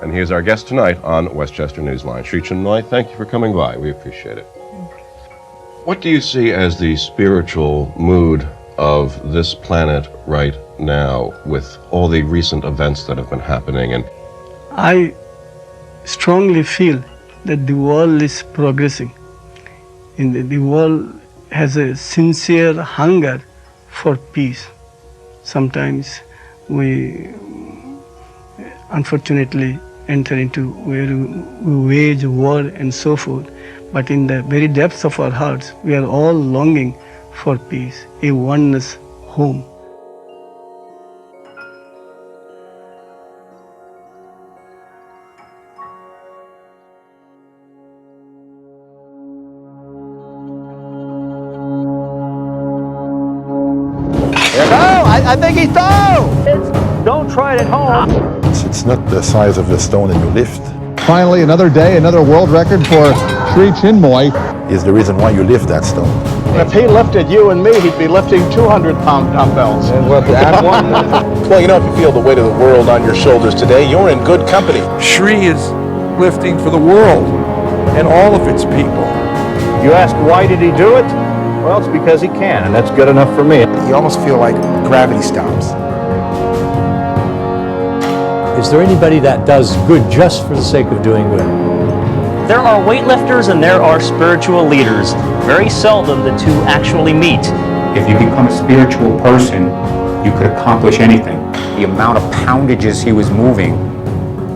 and he is our guest tonight on Westchester Newsline. Sri Chinmoy, thank you for coming by. We appreciate it. What do you see as the spiritual mood of this planet right now with all the recent events that have been happening? And I strongly feel that the world is progressing. The world has a sincere hunger for peace. Sometimes we unfortunately enter into where we wage war and so forth. But in the very depths of our hearts, we are all longing for peace, a oneness home. I think he's through! Don't try it at home. It's not the size of the stone in your lift. Finally, another day, another world record for Sri Chinmoy. Is the reason why you lift that stone. If he lifted you and me, he'd be lifting 200-pound dumbbells. And we'll have to add one. Well, you know, if you feel the weight of the world on your shoulders today, you're in good company. Sri is lifting for the world and all of its people. You ask, why did he do it? Well, it's because he can, and that's good enough for me. You almost feel like gravity stops. Is there anybody that does good just for the sake of doing good? There are weightlifters and there are spiritual leaders. Very seldom the two actually meet. If you become a spiritual person, you could accomplish anything. The amount of poundages he was moving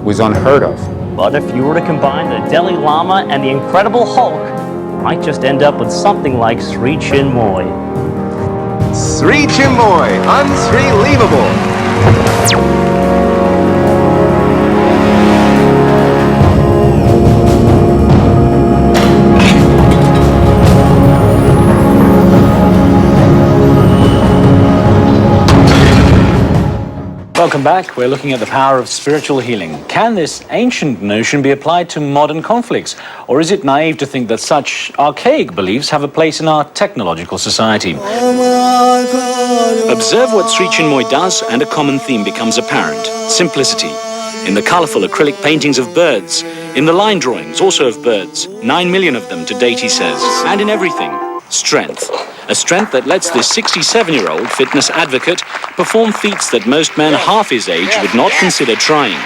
was unheard of. But if you were to combine the Dalai Lama and the Incredible Hulk, you might just end up with something like Sri Chinmoy. Sri Chinmoy, unsreleavable. Welcome back. We're looking at the power of spiritual healing. Can this ancient notion be applied to modern conflicts? Or is it naive to think that such archaic beliefs have a place in our technological society? Observe what Sri Chinmoy does and a common theme becomes apparent. Simplicity. In the colourful acrylic paintings of birds, in the line drawings also of birds, 9 million of them to date, he says, and in everything, strength. A strength that lets this 67-year-old fitness advocate perform feats that most men half his age would not consider trying.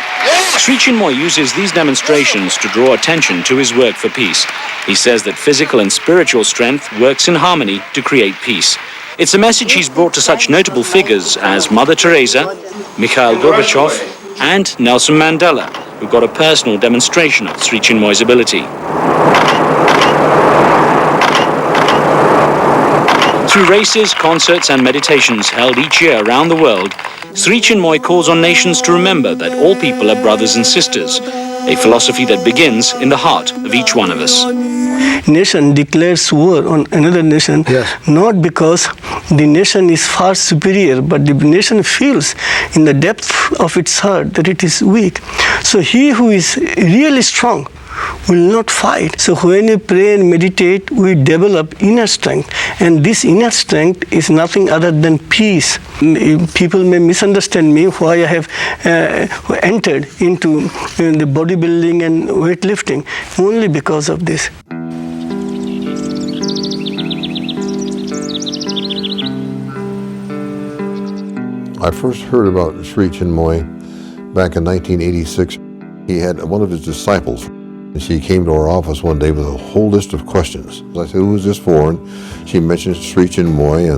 Sri Chinmoy uses these demonstrations to draw attention to his work for peace. He says that physical and spiritual strength works in harmony to create peace. It's a message he's brought to such notable figures as Mother Teresa, Mikhail Gorbachev, and Nelson Mandela, who got a personal demonstration of Sri Chinmoy's ability. Through races, concerts and meditations held each year around the world, Sri Chinmoy calls on nations to remember that all people are brothers and sisters, a philosophy that begins in the heart of each one of us. Nation declares war on another nation, not because the nation is far superior, but the nation feels in the depth of its heart that it is weak. So he who is really strong will not fight. So when we pray and meditate, we develop inner strength, and this inner strength is nothing other than peace. People may misunderstand me why I have entered into the bodybuilding and weightlifting, only because of this. I first heard about Sri Chinmoy back in 1986. He had one of his disciples, and she came to our office one day with a whole list of questions. I said, who is this for? And she mentioned Sri Chinmoy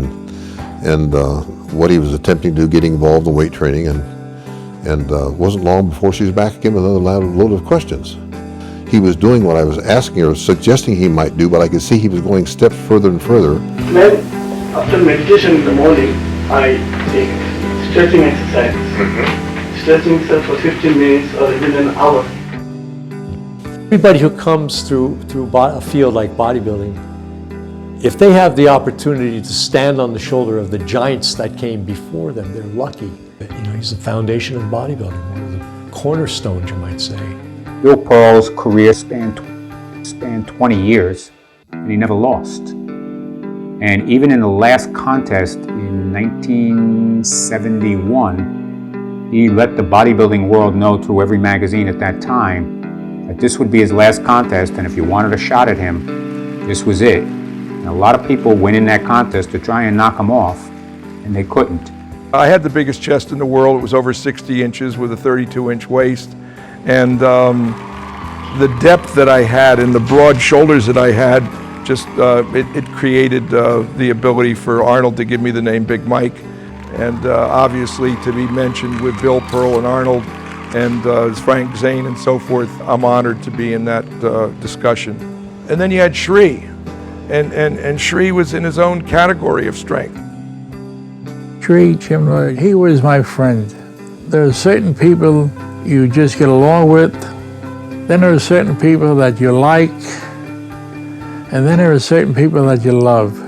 and what he was attempting to do, getting involved in weight training, and wasn't long before she was back again with another load of questions. He was doing what I was asking her, suggesting he might do, but I could see he was going steps further and further. Then, after meditation in the morning, I take stretching exercises. Stretching itself for 15 minutes or even an hour. Everybody who comes through a field like bodybuilding, if they have the opportunity to stand on the shoulder of the giants that came before them, they're lucky. You know, he's the foundation of bodybuilding, one of the cornerstones, you might say. Bill Pearl's career spanned 20 years, and he never lost. And even in the last contest in 1971, He let the bodybuilding world know through every magazine at that time that this would be his last contest, and if you wanted a shot at him, this was it. And a lot of people went in that contest to try and knock him off, and they couldn't. I had the biggest chest in the world. It was over 60 inches with a 32-inch waist. And the depth that I had and the broad shoulders that I had, just it created the ability for Arnold to give me the name Big Mike. And obviously to be mentioned with Bill Pearl and Arnold and Frank Zane and so forth, I'm honored to be in that discussion. And then you had Shri, and Shri was in his own category of strength. Shri Chinmoy, he was my friend. There are certain people you just get along with, then there are certain people that you like, and then there are certain people that you love.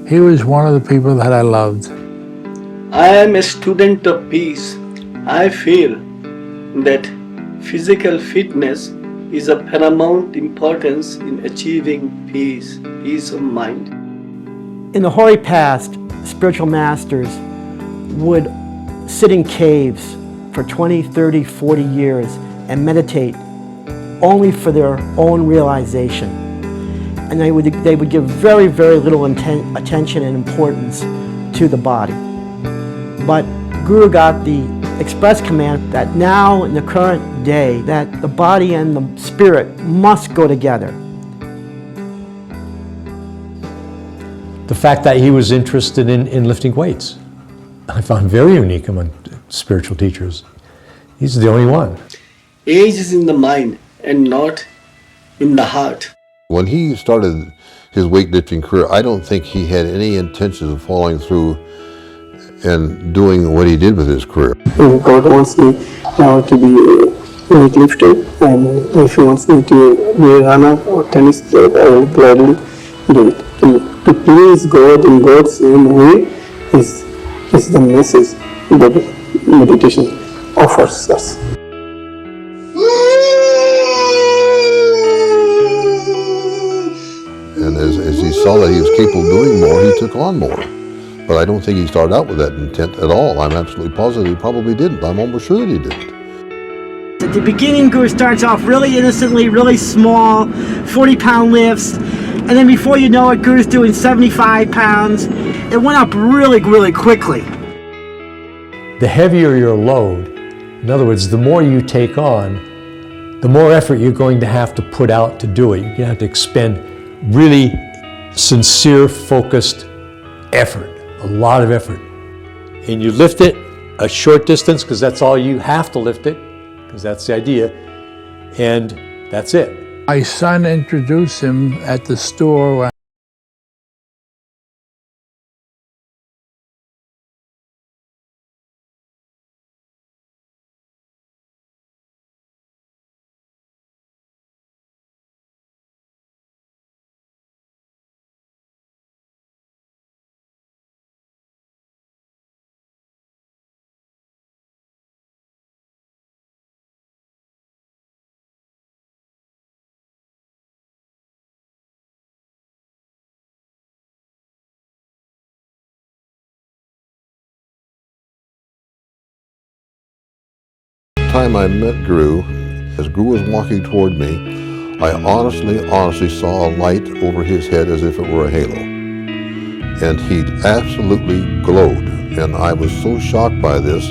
He was one of the people that I loved. I am a student of peace. I feel that physical fitness is of paramount importance in achieving peace of mind. In the hoary past, spiritual masters would sit in caves for 20, 30, 40 years and meditate only for their own realization. And they would give very, very little attention and importance to the body. But Guru got the express command that now in the current day that the body and the spirit must go together. The fact that he was interested in lifting weights, I found very unique among spiritual teachers. He's the only one. Age is in the mind and not in the heart. When he started his weightlifting career, I don't think he had any intentions of following through and doing what he did with his career. God wants me now to be a weightlifter, and if he wants me to be a runner or tennis player, I will gladly do it. To please God in God's own way is the message that meditation offers us. And as he saw that he was capable of doing more, he took on more. But I don't think he started out with that intent at all. I'm absolutely positive he probably didn't. I'm almost sure that he didn't. At the beginning, Guru starts off really innocently, really small, 40-pound lifts. And then before you know it, Guru's doing 75 pounds. It went up really, really quickly. The heavier your load, in other words, the more you take on, the more effort you're going to have to put out to do it. You're going to have to expend really sincere, focused effort, a lot of effort. And you lift it a short distance because that's all you have to lift it, because that's the idea, and that's it. My son introduced him at the store. The time I met Guru, as Guru was walking toward me, I honestly saw a light over his head as if it were a halo. And he absolutely glowed. And I was so shocked by this,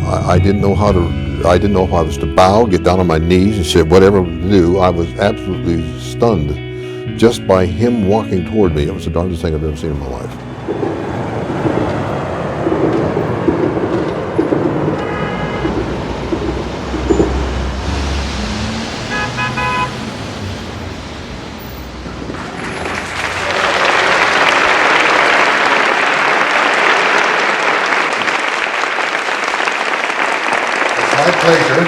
I didn't know if I was to bow, get down on my knees and say whatever to do. I was absolutely stunned just by him walking toward me. It was the darndest thing I've ever seen in my life. Pleasure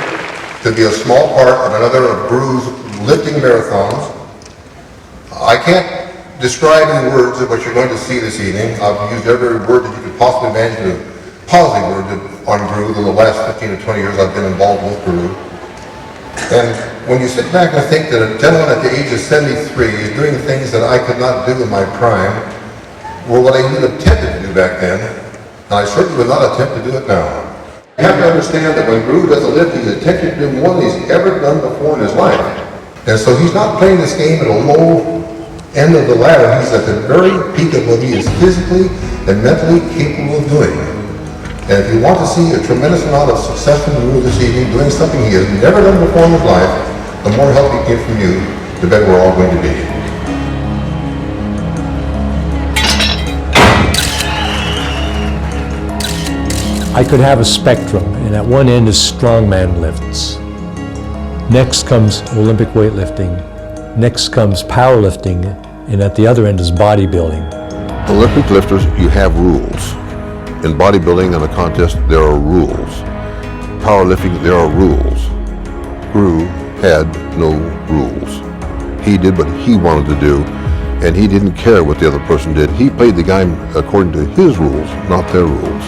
to be a small part of another of Guru's lifting marathons. I can't describe in words what you're going to see this evening. I've used every word that you could possibly imagine of positive word on Guru in the last 15 to 20 years I've been involved with Guru. And when you sit back and think that a gentleman at the age of 73 is doing things that I could not do in my prime, were what I even attempted to do back then, and I certainly would not attempt to do it now. You have to understand that when Guru does a lift, he's attempting to do more than he's ever done before in his life. And so he's not playing this game at a low end of the ladder. He's at the very peak of what he is physically and mentally capable of doing. And if you want to see a tremendous amount of success from Guru this evening, doing something he has never done before in his life, the more help he gets from you, the better we're all going to be. I could have a spectrum, and at one end is strongman lifts. Next comes Olympic weightlifting. Next comes powerlifting, and at the other end is bodybuilding. Olympic lifters, you have rules. In bodybuilding and a contest, there are rules. Powerlifting, there are rules. Guru had no rules. He did what he wanted to do, and he didn't care what the other person did. He played the game according to his rules, not their rules.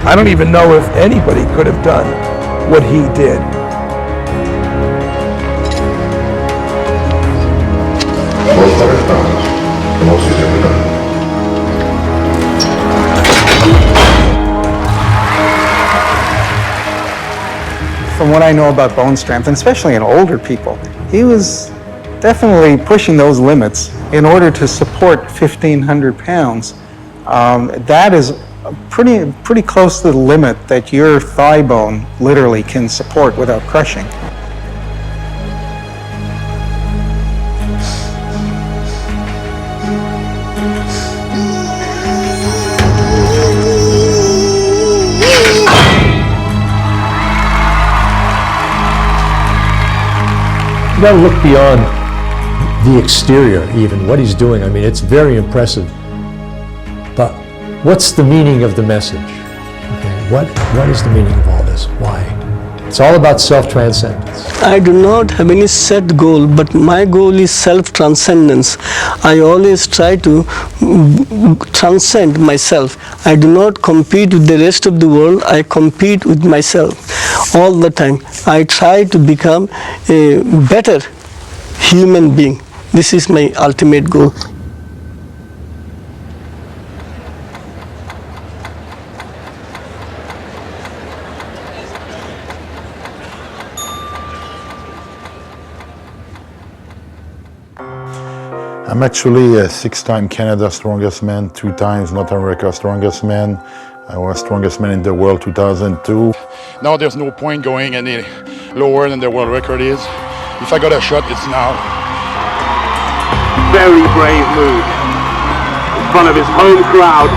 I don't even know if anybody could have done what he did. Most better done, the most he's ever done. From what I know about bone strength, and especially in older people, he was definitely pushing those limits in order to support 1,500 pounds. That is pretty close to the limit that your thigh bone literally can support without crushing. You gotta look beyond the exterior even, what he's doing. I mean, it's very impressive. But what's the meaning of the message? Okay, what is the meaning of all this? Why? It's all about self-transcendence. I do not have any set goal, but my goal is self-transcendence. I always try to transcend myself. I do not compete with the rest of the world, I compete with myself all the time. I try to become a better human being. This is my ultimate goal. I'm actually a 6-time Canada strongest man, 2 times North America strongest man. I was strongest man in the world 2002. Now there's no point going any lower than the world record is. If I got a shot, it's now. Very brave move in front of his home crowd.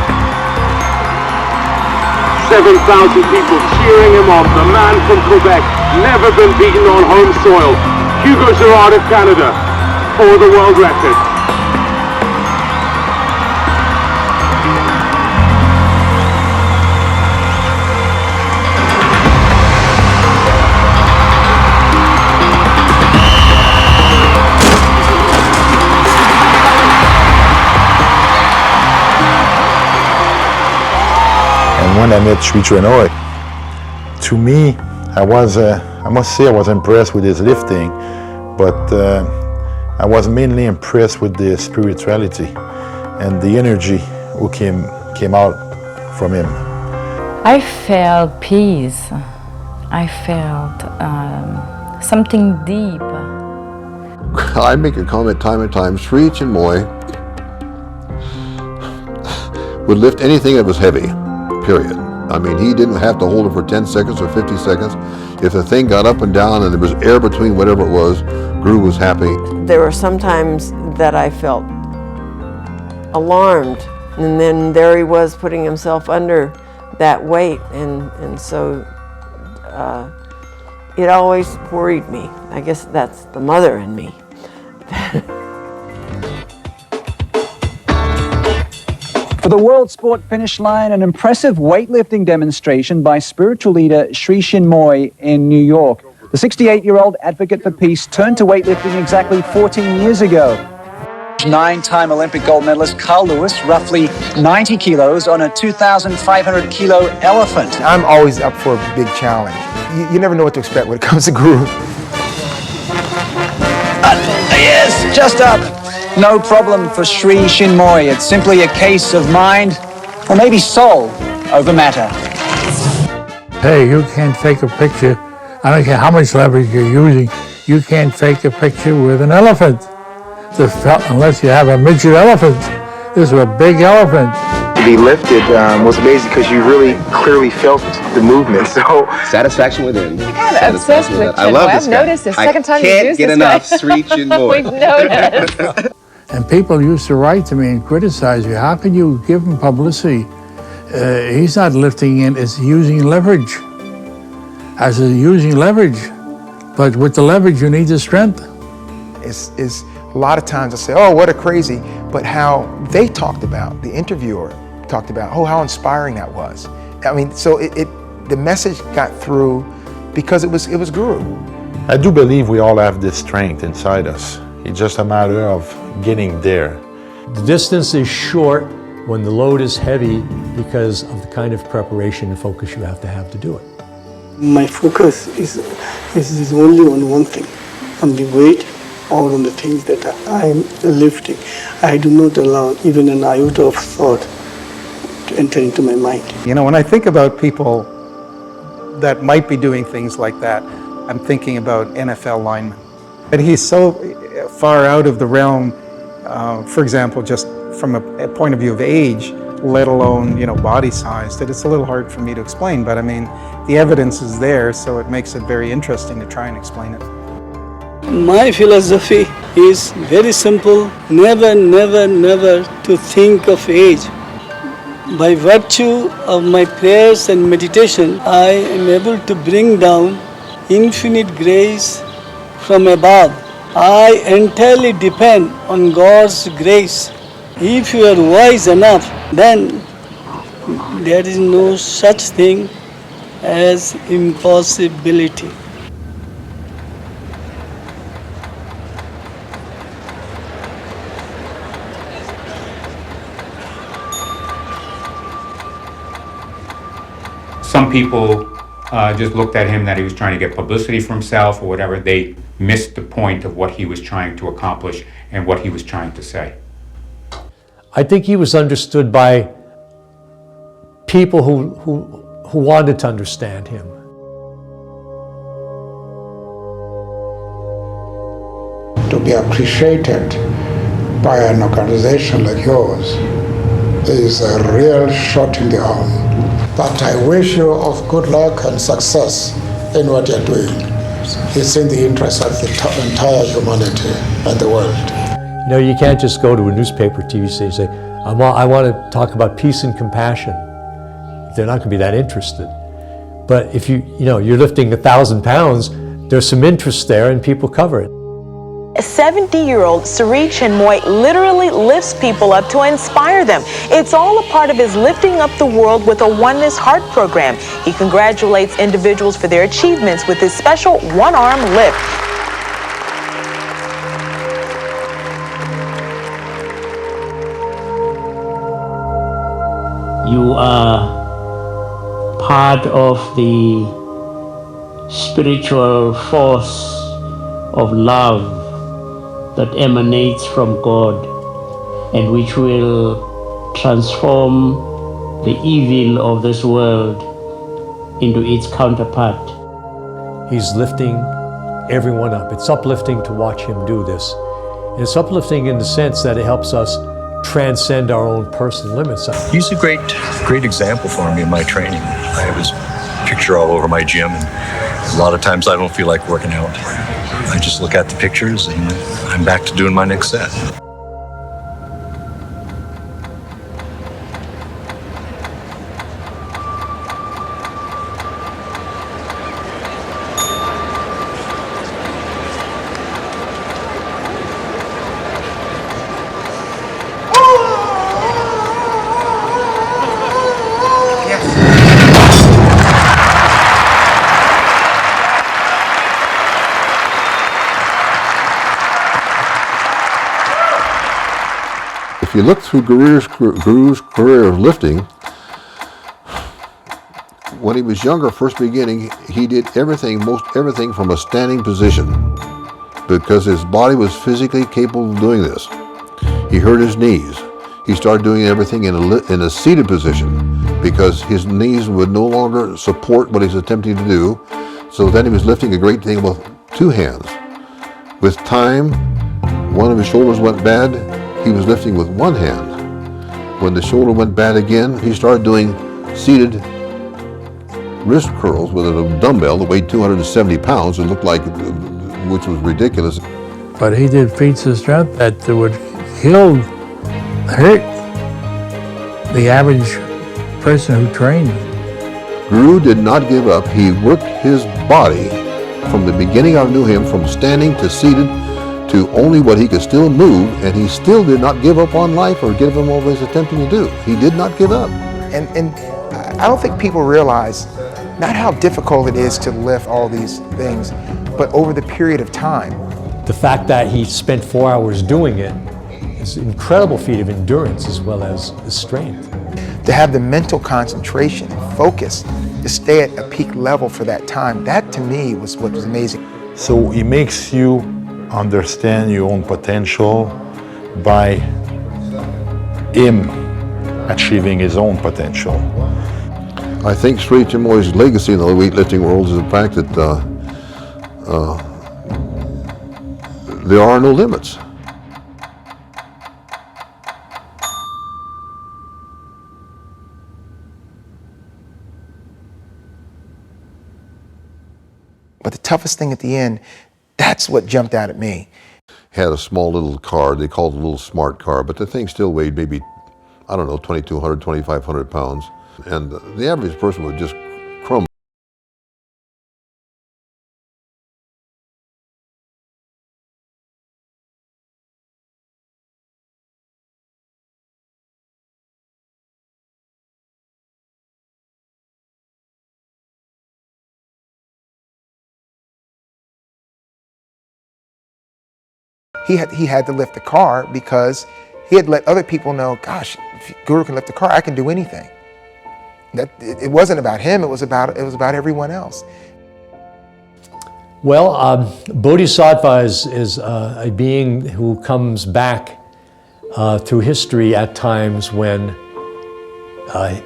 7,000 people cheering him on. The man from Quebec, never been beaten on home soil. Hugo Girard of Canada for the world record. And when I met Chinmoy, to me, I must say I was impressed with his lifting, but I was mainly impressed with the spirituality and the energy who came out from him. I felt peace. I felt something deep. I make a comment time and time. Sri Chinmoy would lift anything that was heavy, period. I mean, he didn't have to hold it for 10 seconds or 50 seconds. If the thing got up and down and there was air between whatever it was, Guru was happy. There were some times that I felt alarmed, and then there he was putting himself under that weight, and so it always worried me. I guess that's the mother in me. For the World Sport Finish Line, an impressive weightlifting demonstration by spiritual leader Sri Chinmoy in New York. The 68-year-old advocate for peace turned to weightlifting exactly 14 years ago. 9-time Olympic gold medalist Carl Lewis, roughly 90 kilos, on a 2,500 kilo elephant. I'm always up for a big challenge. You never know what to expect when it comes to guru. Yes, just up. No problem for Sri Chinmoy. It's simply a case of mind, or maybe soul, over matter. Hey, you can't fake a picture. I don't care how much leverage you're using. You can't fake a picture with an elephant. Unless you have a midget elephant. This is a big elephant. To be lifted was amazing because you really clearly felt the movement. So Satisfaction within. You're kind of obsessed with Chinmoy. I love this I've guy. noticed the second time you've can't used get this enough guy. Sri Chinmoy. We've noticed. And people used to write to me and criticize me. How can you give him publicity? He's not lifting in, it's using leverage. As in using leverage. But with the leverage, you need the strength. it's a lot of times I say, oh, what a crazy, but how they talked about, the interviewer talked about, oh, how inspiring that was. I mean, so the message got through because it was Guru. I do believe we all have this strength inside us. It's just a matter of getting there. The distance is short when the load is heavy because of the kind of preparation and focus you have to do it. My focus is only on one thing, on the weight or on the things that I am lifting. I do not allow even an iota of thought to enter into my mind. You know, when I think about people that might be doing things like that, I'm thinking about NFL linemen. And he's so far out of the realm, for example, just from a point of view of age, let alone, you know, body size, that it's a little hard for me to explain. But I mean, the evidence is there, so it makes it very interesting to try and explain it. My philosophy is very simple. Never, never, never to think of age. By virtue of my prayers and meditation, I am able to bring down infinite grace from above. I entirely depend on God's grace. If you are wise enough, then there is no such thing as impossibility. Some people just looked at him that he was trying to get publicity for himself or whatever. They missed the point of what he was trying to accomplish and what he was trying to say. I think he was understood by people who wanted to understand him. To be appreciated by an organization like yours is a real shot in the arm. But I wish you of good luck and success in what you're doing. It's in the interest of the entire humanity and the world. You know, you can't just go to a newspaper, TV station and say, I want to talk about peace and compassion. They're not going to be that interested. But if you're lifting 1,000 pounds, there's some interest there and people cover it. 70-year-old Sri Chinmoy literally lifts people up to inspire them. It's all a part of his Lifting Up the World with a Oneness Heart program. He congratulates individuals for their achievements with his special one-arm lift. You are part of the spiritual force of love that emanates from God and which will transform the evil of this world into its counterpart. He's lifting everyone up. It's uplifting to watch him do this. And it's uplifting in the sense that it helps us transcend our own personal limits. He's a great example for me in my training. I have his picture all over my gym, and a lot of times I don't feel like working out. I just look at the pictures and I'm back to doing my next set. you look through Guru's career of lifting, when he was younger, first beginning, he did most everything from a standing position because his body was physically capable of doing this. He hurt his knees. He started doing everything in a seated position because his knees would no longer support what he's attempting to do. So then he was lifting a great thing with two hands. With time, one of his shoulders went bad, he was lifting with one hand. When the shoulder went bad again, he started doing seated wrist curls with a dumbbell that weighed 270 pounds and looked like, which was ridiculous. But he did feats of strength that would hurt the average person who trained. Guru did not give up. He worked his body from the beginning I knew him, from standing to seated to only what he could still move, and he still did not give up on life or give up what he was attempting to do. He did not give up. And I don't think people realize not how difficult it is to lift all these things, but over the period of time. The fact that he spent 4 hours doing it is an incredible feat of endurance as well as strength. To have the mental concentration and focus to stay at a peak level for that time, that to me was what was amazing. So it makes you understand your own potential by him achieving his own potential. I think Sri Chinmoy's legacy in the weightlifting world is the fact that there are no limits. But the toughest thing at the end, that's what jumped out at me. Had a small little car, they called it a little smart car, but the thing still weighed maybe, I don't know, 2,200, 2,500 pounds. And the average person would just crumble. He had to lift the car because he had let other people know, gosh, if Guru can lift the car, I can do anything. That it wasn't about him, it was about everyone else. Well, Bodhisattva is a being who comes back through history at times when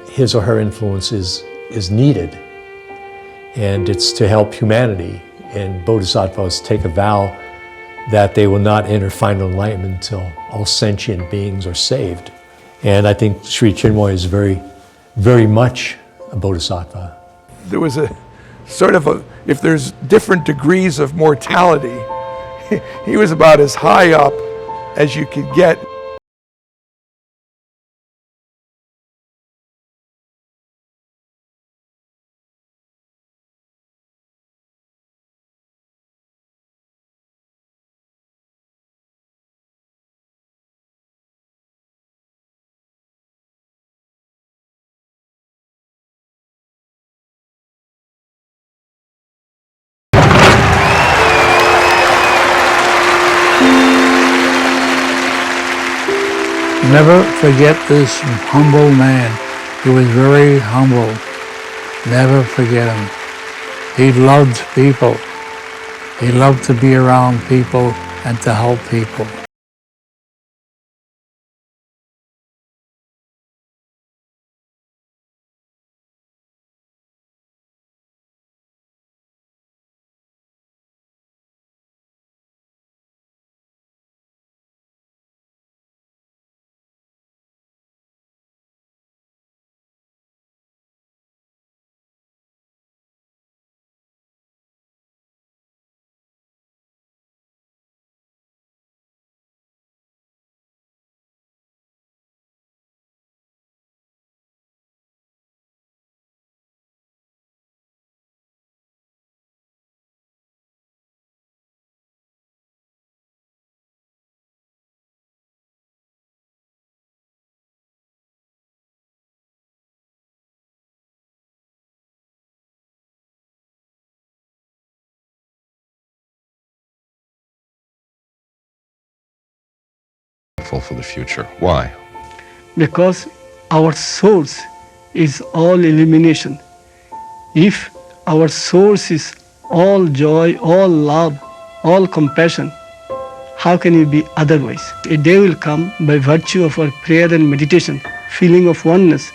his or her influence is needed. And it's to help humanity. And Bodhisattvas take a vow that they will not enter final enlightenment until all sentient beings are saved. And I think Sri Chinmoy is very, very much a bodhisattva. There was a sort of if there's different degrees of mortality, he was about as high up as you could get. Never forget this humble man. He was very humble. Never forget him. He loved people. He loved to be around people and to help people. For the future. Why? because our source is all illumination. If our source is all joy, all love, all compassion, how can we be otherwise? A day will come by virtue of our prayer and meditation, feeling of oneness,